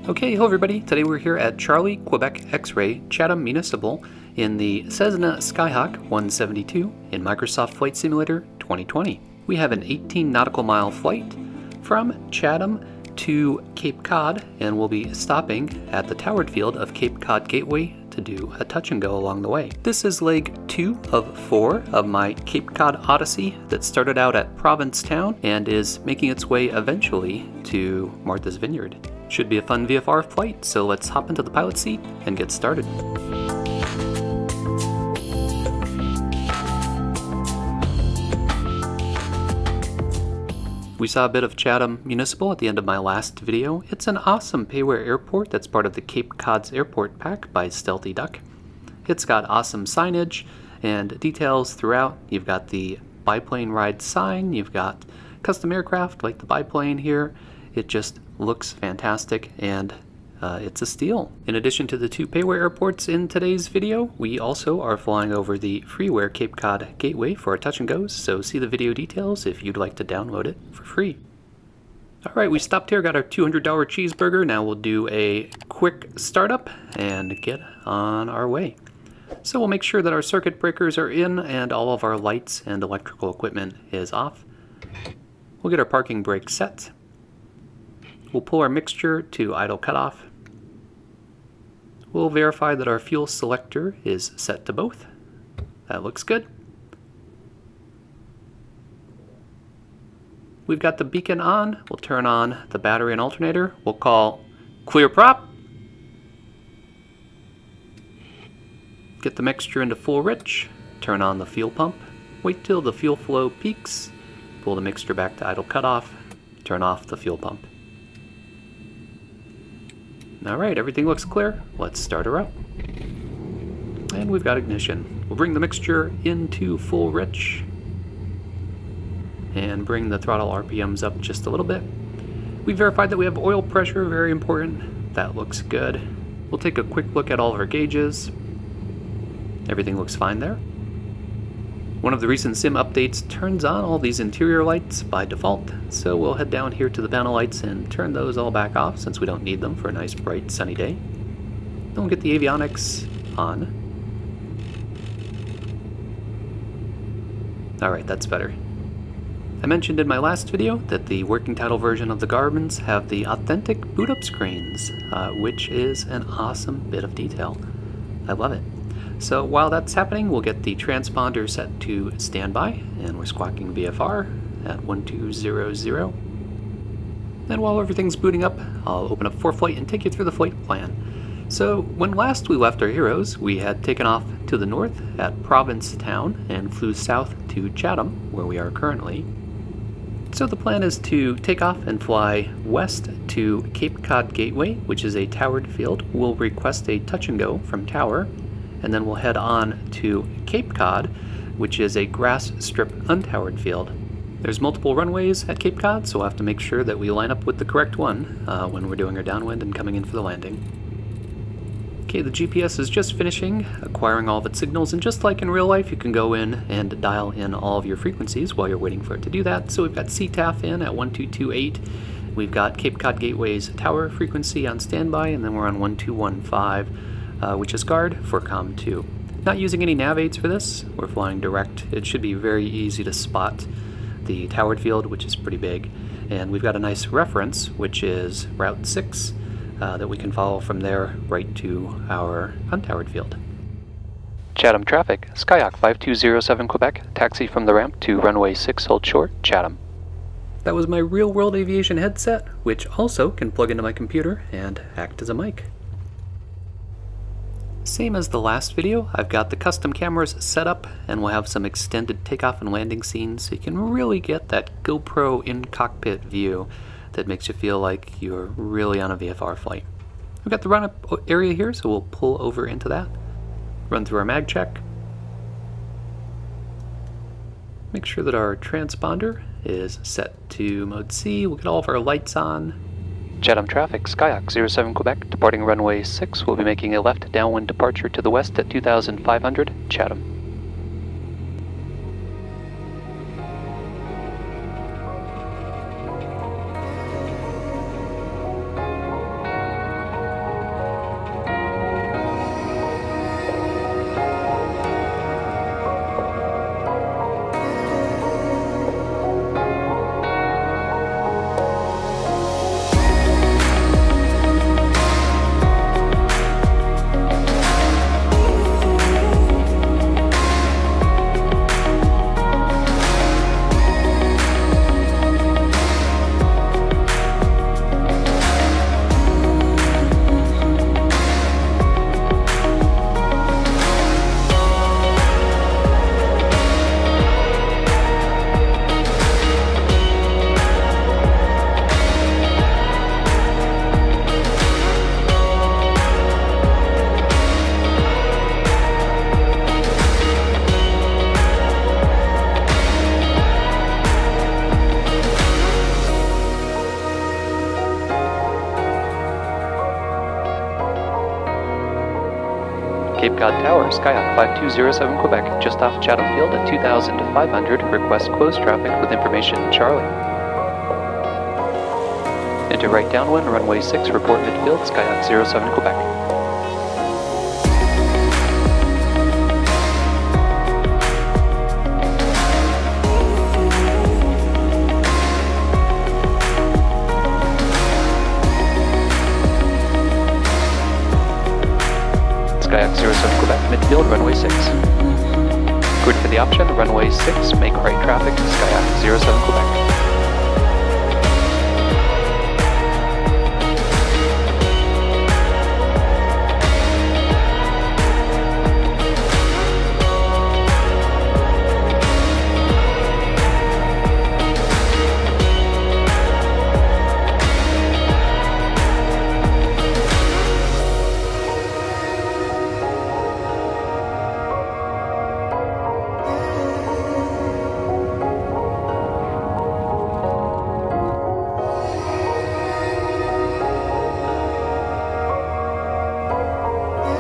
Okay, hello everybody. Today we're here at Charlie, Quebec X-Ray, Chatham Municipal in the Cessna Skyhawk 172 in Microsoft Flight Simulator 2020. We have an 18 nautical mile flight from Chatham to Cape Cod, and we'll be stopping at the towered field of Cape Cod Gateway to do a touch and go along the way. This is leg 2 of 4 of my Cape Cod Odyssey that started out at Provincetown and is making its way eventually to Martha's Vineyard. Should be a fun VFR flight, so let's hop into the pilot seat and get started. We saw a bit of Chatham Municipal at the end of my last video. It's an awesome payware airport that's part of the Cape Cod's Airport Pack by Stealthy. It's got awesome signage and details throughout. You've got the biplane ride sign, you've got custom aircraft like the biplane here. It just looks fantastic, and it's a steal. In addition to the 2 payware airports in today's video, we also are flying over the freeware Cape Cod Gateway for our touch and goes, so see the video details if you'd like to download it for free. Alright, we stopped here, got our $200 cheeseburger. Now we'll do a quick startup and get on our way. So we'll make sure that our circuit breakers are in and all of our lights and electrical equipment is off. We'll get our parking brake set. We'll pull our mixture to idle cutoff. We'll verify that our fuel selector is set to both. That looks good. We've got the beacon on. We'll turn on the battery and alternator. We'll call clear prop. Get the mixture into full rich. Turn on the fuel pump. Wait till the fuel flow peaks. Pull the mixture back to idle cutoff. Turn off the fuel pump. Alright, everything looks clear. Let's start her up. And we've got ignition. We'll bring the mixture into full rich and bring the throttle RPMs up just a little bit. We verified that we have oil pressure, very important. That looks good. We'll take a quick look at all of our gauges. Everything looks fine there. One of the recent sim updates turns on all these interior lights by default, so we'll head down here to the panel lights and turn those all back off since we don't need them for a nice bright sunny day. Then we'll get the avionics on. Alright, that's better. I mentioned in my last video that the working title version of the Garmins have the authentic boot up screens, which is an awesome bit of detail. I love it. So while that's happening, we'll get the transponder set to standby, and we're squawking VFR at 1200. Then while everything's booting up, I'll open up Foreflight and take you through the flight plan. So when last we left our heroes, we had taken off to the north at Provincetown and flew south to Chatham, where we are currently. So the plan is to take off and fly west to Cape Cod Gateway, which is a towered field. We'll request a touch and go from tower, and then we'll head on to Cape Cod, which is a grass strip untowered field. There's multiple runways at Cape Cod, so we'll have to make sure that we line up with the correct one when we're doing our downwind and coming in for the landing. Okay, the GPS is just finishing acquiring all of its signals, and just like in real life, you can go in and dial in all of your frequencies while you're waiting for it to do that. So we've got CTAF in at 1228. We've got Cape Cod Gateway's tower frequency on standby, and then we're on 1215. Which is guard for COM 2. Not using any nav aids for this, we're flying direct. It should be very easy to spot the towered field, which is pretty big. And we've got a nice reference, which is Route 6, that we can follow from there right to our untowered field. Chatham traffic, Skyhawk 5207 Quebec, taxi from the ramp to runway 6 hold short, Chatham. That was my real world aviation headset, which also can plug into my computer and act as a mic. Same as the last video, I've got the custom cameras set up, and we'll have some extended takeoff and landing scenes so you can really get that GoPro in-cockpit view that makes you feel like you're really on a VFR flight. We've got the run-up area here, so we'll pull over into that. Run through our mag check. Make sure that our transponder is set to mode C. We'll get all of our lights on. Chatham traffic, Skyhawk 07 Quebec, departing runway 6. We'll be making a left downwind departure to the west at 2500, Chatham. Cape Cod Tower, Skyhawk 5207 Quebec, just off Chatham Field at 2,500, request closed traffic with information Charlie. Into right downwind, runway 6, report midfield, Skyhawk 07 Quebec. Skyhawk 07 Quebec, midfield, runway 6. Good for the option, runway 6, make right traffic, Skyhawk 07 Quebec.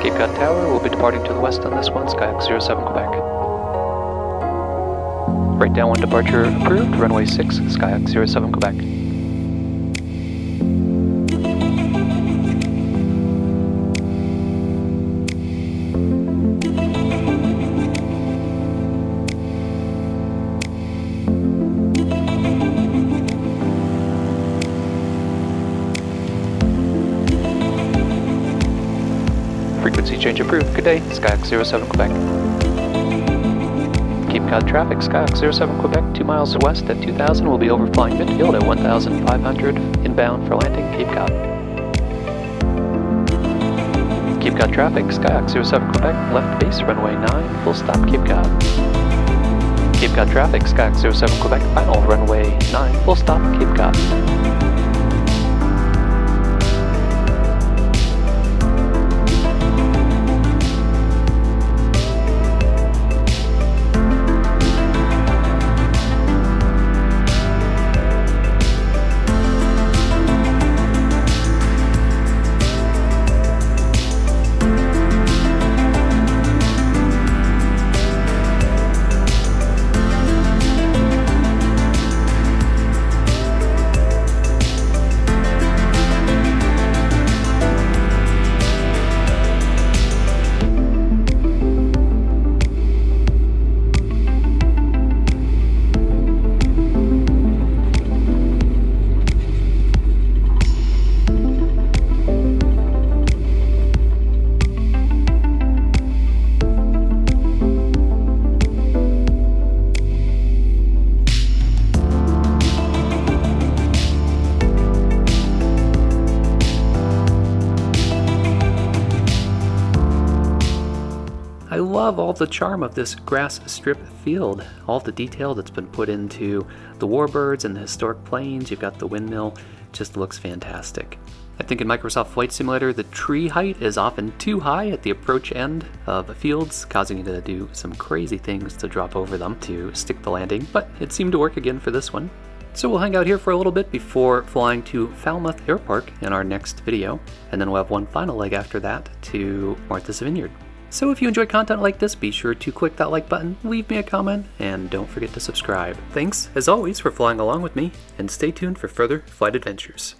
Cape Cod Tower will be departing to the west on this one, Skyhawk 07 Quebec. Right downwind departure approved, runway 6, Skyhawk 07 Quebec. Frequency change approved. Good day, Skyhawk 07 Quebec. Cape Cod traffic, Skyhawk 07 Quebec, 2 miles west at 2,000, will be overflying midfield at 1,500, inbound for landing, Cape Cod. Cape Cod traffic, Skyhawk 07 Quebec, left base, runway 9, full stop, Cape Cod. Cape Cod traffic, Skyhawk 07 Quebec, final, runway 9, full stop, Cape Cod. I love all the charm of this grass strip field, all the detail that's been put into the warbirds and the historic planes. You've got the windmill, just looks fantastic. I think in Microsoft Flight Simulator the tree height is often too high at the approach end of fields, causing you to do some crazy things to drop over them to stick the landing, but it seemed to work again for this one. So we'll hang out here for a little bit before flying to Falmouth Air Park in our next video, and then we'll have one final leg after that to Martha's Vineyard. So if you enjoy content like this, be sure to click that like button, leave me a comment, and don't forget to subscribe. Thanks, as always, for flying along with me, and stay tuned for further flight adventures.